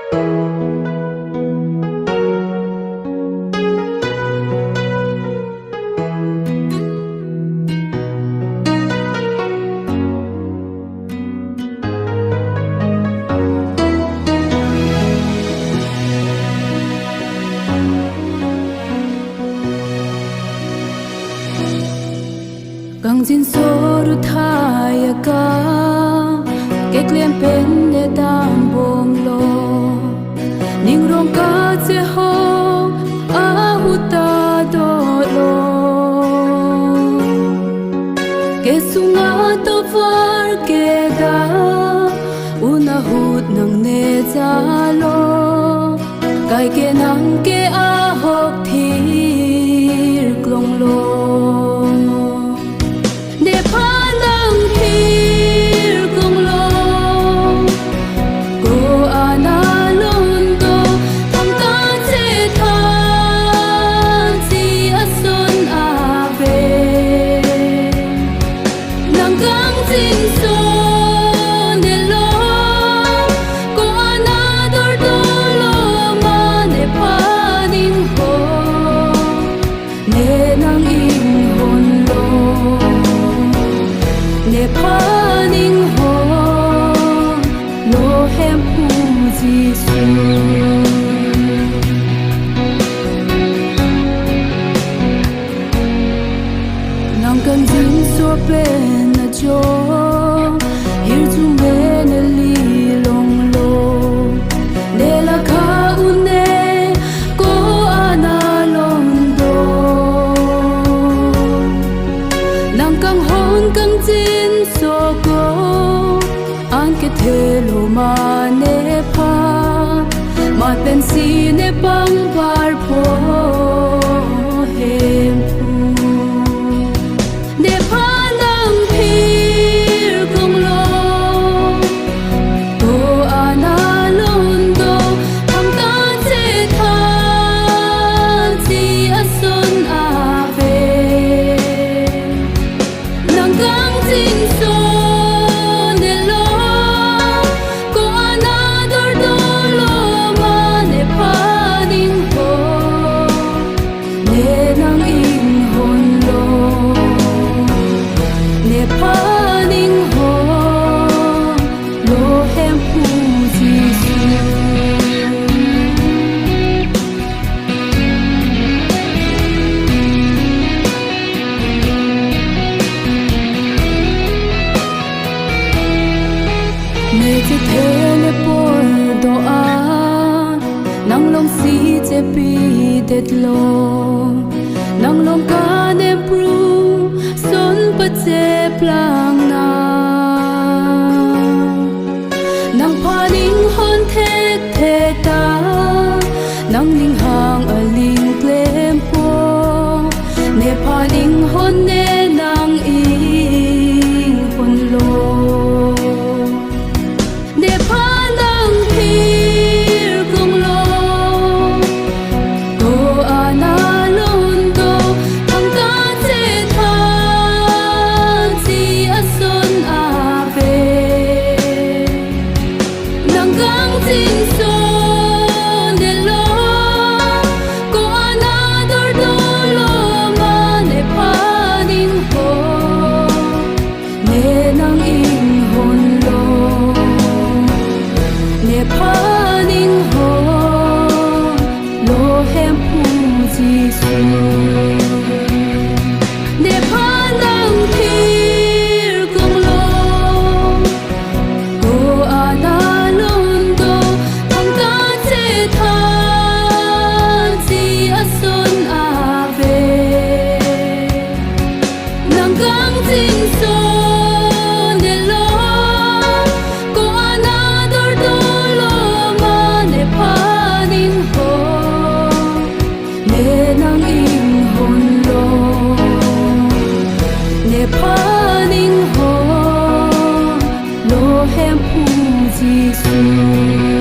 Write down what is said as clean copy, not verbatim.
Gang jin soru thaya ka ke klem pen ne dam bom lo ning rong ka che ho a hu ta do lo ke sunga to var ke da una hut nang ne cha lo kai ke nang ke a hok thir klong lo Kan jin so pen na jo hir chu me na li long lo de la kha une ko ana long do nang kang hon kang jin so ko an ke the lo ma ne pha ma pen si ne pang par pho hem nang long si che pi det lo nang long ka ne pru son pa che plang na nang pa ning hon the the ta nang ning hang a ling klem po ne pa ning hon ne nang i hon lo hem pu ji su